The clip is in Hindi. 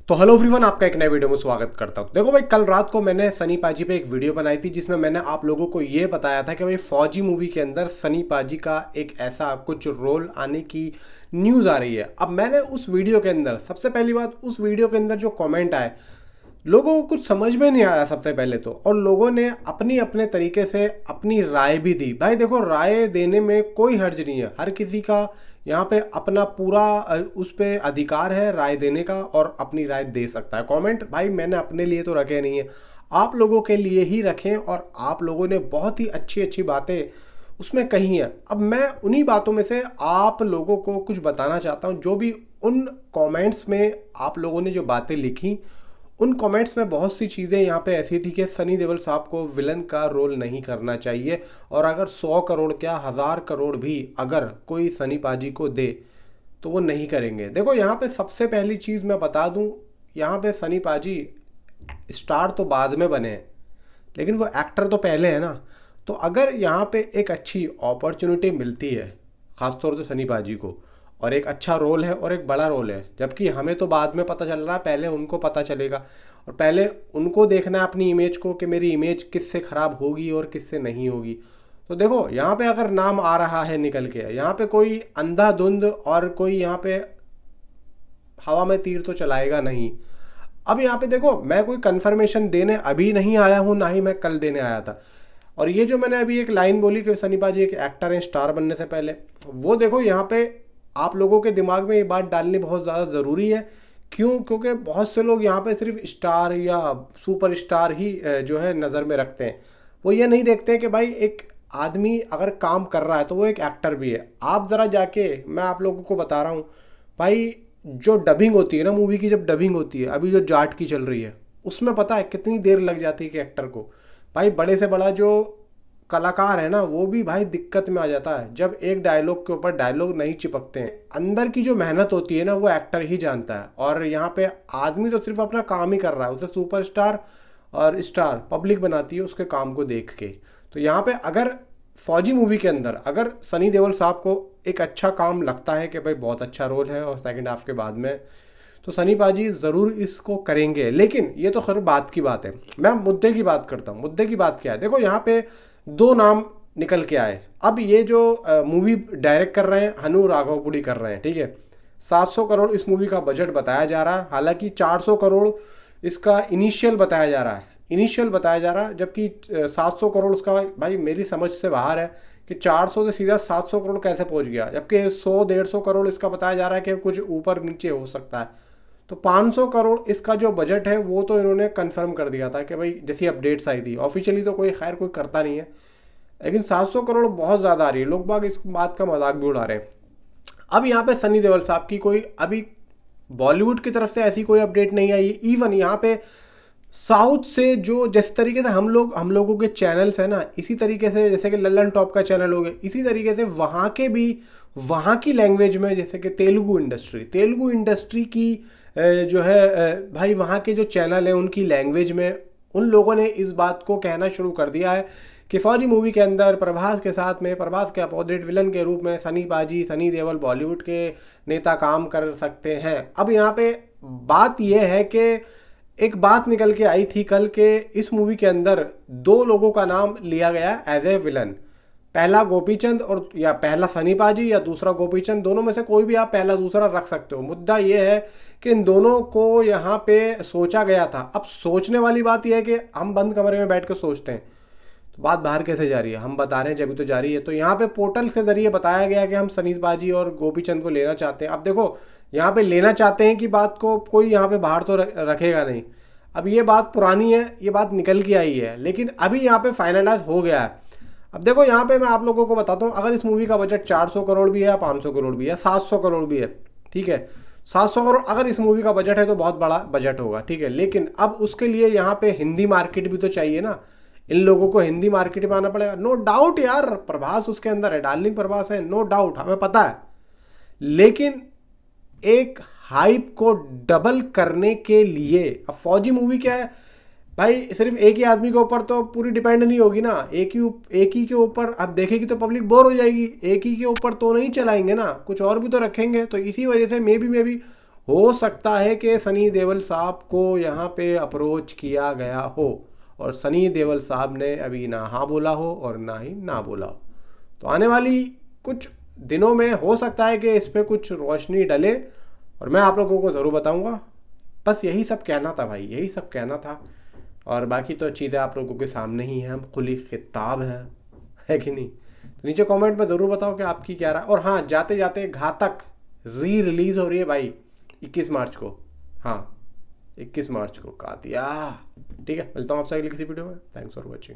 तो हेलो एवरीवन, आपका एक नए वीडियो में स्वागत करता हूँ। देखो भाई, कल रात को मैंने सनी पाजी पे एक वीडियो बनाई थी जिसमें मैंने आप लोगों को ये बताया था कि भाई फौजी मूवी के अंदर सनी पाजी का एक ऐसा कुछ रोल आने की न्यूज़ आ रही है। अब मैंने उस वीडियो के अंदर सबसे पहली बात, उस वीडियो के अंदर जो कमेंट आए, लोगों को कुछ समझ में नहीं आया सबसे पहले तो, और लोगों ने अपनी अपने तरीके से अपनी राय भी दी। भाई देखो, राय देने में कोई हर्ज नहीं है, हर किसी का यहाँ पे अपना पूरा उस पे अधिकार है राय देने का, और अपनी राय दे सकता है। कमेंट भाई मैंने अपने लिए तो रखे नहीं है, आप लोगों के लिए ही रखें, और आप लोगों ने बहुत ही अच्छी अच्छी बातें उसमें कही हैं। अब मैं उन्हीं बातों में से आप लोगों को कुछ बताना चाहता हूँ, जो भी उन कमेंट्स में आप लोगों ने जो बातें लिखी, उन कमेंट्स में बहुत सी चीज़ें यहाँ पे ऐसी थी कि सनी देओल साहब को विलन का रोल नहीं करना चाहिए, और अगर 100 करोड़ क्या 1000 करोड़ भी अगर कोई सनी पाजी को दे तो वो नहीं करेंगे। देखो यहाँ पे सबसे पहली चीज़ मैं बता दूँ, यहाँ पे सनी पाजी स्टार तो बाद में बने हैं, लेकिन वो एक्टर तो पहले है ना। तो अगर यहाँ पे एक अच्छी अपॉर्चुनिटी मिलती है, ख़ासतौर से सनी पाजी को, और एक अच्छा रोल है और एक बड़ा रोल है, जबकि हमें तो बाद में पता चल रहा है, पहले उनको पता चलेगा, और पहले उनको देखना है अपनी इमेज को कि मेरी इमेज किससे ख़राब होगी और किससे नहीं होगी। तो देखो यहाँ पे अगर नाम आ रहा है निकल के, यहाँ पे कोई अंधाधुंध और कोई यहाँ पे हवा में तीर तो चलाएगा नहीं। अब यहाँ पे देखो, मैं कोई कंफर्मेशन देने अभी नहीं आया हूँ, ना ही मैं कल देने आया था। और ये जो मैंने अभी एक लाइन बोली कि सनी पाजी एक एक्टर हैं स्टार बनने से पहले, वो देखो यहाँ पे आप लोगों के दिमाग में ये बात डालनी बहुत ज़्यादा ज़रूरी है। क्यों? क्योंकि बहुत से लोग यहाँ पे सिर्फ स्टार या सुपर स्टार ही जो है नज़र में रखते हैं। वो ये नहीं देखते हैं कि भाई एक आदमी अगर काम कर रहा है तो वो एक एक्टर भी है। आप ज़रा जाके, मैं आप लोगों को बता रहा हूँ भाई, जो डबिंग होती है ना मूवी की, जब डबिंग होती है, अभी जो जाट की चल रही है, उसमें पता है कितनी देर लग जाती है कि एक्टर को। भाई बड़े से बड़ा जो कलाकार है ना, वो भी भाई दिक्कत में आ जाता है जब एक डायलॉग के ऊपर डायलॉग नहीं चिपकते हैं। अंदर की जो मेहनत होती है ना, वो एक्टर ही जानता है। और यहाँ पे आदमी तो सिर्फ अपना काम ही कर रहा है, उसे सुपरस्टार और स्टार पब्लिक बनाती है उसके काम को देख के। तो यहाँ पे अगर फौजी मूवी के अंदर अगर सनी देओल साहब को एक अच्छा काम लगता है कि भाई बहुत अच्छा रोल है और सेकंड हाफ के बाद में, तो सनी पाजी ज़रूर इसको करेंगे। लेकिन ये तो खैर बात की बात है, मैं मुद्दे की बात करता हूँ। मुद्दे की बात क्या है? देखो यहाँ पे दो नाम निकल के आए। अब ये जो मूवी डायरेक्ट कर रहे हैं, हनु राघवपुड़ी कर रहे हैं, ठीक है। 700 करोड़ इस मूवी का बजट बताया जा रहा है, हालांकि 400 करोड़ इसका इनिशियल बताया जा रहा है, जबकि 700 करोड़ उसका भाई मेरी समझ से बाहर है कि 400 से सीधा 700 करोड़ कैसे पहुंच गया, जबकि 100-150 करोड़ इसका बताया जा रहा है कि कुछ ऊपर नीचे हो सकता है। तो 500 करोड़ इसका जो बजट है वो तो इन्होंने कंफर्म कर दिया था कि भाई जैसी अपडेट्स आई थी। ऑफिशियली तो कोई खैर कोई करता नहीं है, लेकिन 700 करोड़ बहुत ज़्यादा आ रही है, लोग बाग इस बात का मजाक भी उड़ा रहे हैं। अब यहाँ पे सनी देओल साहब की कोई अभी बॉलीवुड की तरफ से ऐसी कोई अपडेट नहीं आई। इवन यहाँ पे साउथ से जो जिस तरीके से हम लोगों के चैनल्स हैं ना, इसी तरीके से जैसे कि लल्लन टॉप का चैनल हो गया, इसी तरीके से वहाँ के भी वहाँ की लैंग्वेज में, जैसे कि तेलुगु इंडस्ट्री की जो है भाई वहाँ के जो चैनल हैं उनकी लैंग्वेज में उन लोगों ने इस बात को कहना शुरू कर दिया है कि फौजी मूवी के अंदर प्रभास के साथ में, प्रभास के अपोजिट विलन के रूप में सनी देओल बॉलीवुड के नेता काम कर सकते हैं। अब यहाँ पे बात यह है कि एक बात निकल के आई थी कल के इस मूवी के अंदर दो लोगों का नाम लिया गया एज ए विलन। पहला गोपीचंद और या पहला सनी पाजी या दूसरा गोपीचंद, दोनों में से कोई भी आप पहला दूसरा रख सकते हो। मुद्दा ये है कि इन दोनों को यहाँ पे सोचा गया था। अब सोचने वाली बात यह है कि हम बंद कमरे में बैठ के सोचते हैं, तो बात बाहर कैसे जा रही है? हम बता रहे हैं जब तो जा रही है। तो यहाँ पे पोर्टल्स के जरिए बताया गया कि हम सनी पाजी और गोपीचंद को लेना चाहते हैं। अब देखो यहाँ पे लेना चाहते हैं कि बात को कोई यहाँ पे बाहर तो रखेगा नहीं। अब ये बात पुरानी है, ये बात निकल के आई है, लेकिन अभी यहाँ पे फाइनलाइज हो गया है। अब देखो यहाँ पे मैं आप लोगों को बताता हूँ, अगर इस मूवी का बजट 400 करोड़ भी है, 500 करोड़ भी है, 700 करोड़ भी है, ठीक है, 700 करोड़ अगर इस मूवी का बजट है तो बहुत बड़ा बजट होगा, ठीक है। लेकिन अब उसके लिए यहाँ पे हिंदी मार्केट भी तो चाहिए ना, इन लोगों को हिंदी मार्केट में आना पड़ेगा। नो डाउट यार, प्रभास उसके अंदर है, डार्लिंग प्रभास है, नो डाउट, हमें पता है। लेकिन एक हाइप को डबल करने के लिए, अब फौजी मूवी क्या है भाई, सिर्फ एक ही आदमी के ऊपर तो पूरी डिपेंड नहीं होगी ना। एक ही के ऊपर अब देखेगी तो पब्लिक बोर हो जाएगी। एक ही के ऊपर तो नहीं चलाएंगे ना, कुछ और भी तो रखेंगे। तो इसी वजह से मे बी हो सकता है कि सनी देओल साहब को यहाँ पे अप्रोच किया गया हो और सनी देओल साहब ने अभी ना हाँ बोला हो और ना ही ना बोला हो। तो आने वाली कुछ दिनों में हो सकता है कि इस पर कुछ रोशनी डले और मैं आप लोगों को ज़रूर बताऊंगा। बस यही सब कहना था भाई, यही सब कहना था। और बाकी तो चीज़ें आप लोगों के सामने ही हैं, हम खुली किताब हैं, है कि नहीं। तो नीचे कमेंट में ज़रूर बताओ कि आपकी क्या राय। और हाँ, जाते जाते घातक रिलीज़ हो रही है भाई 21 मार्च को। हाँ, 21 मार्च को कातिया। ठीक है, मिलता हूँ आपसे अगली किसी वीडियो में। Thanks for watching.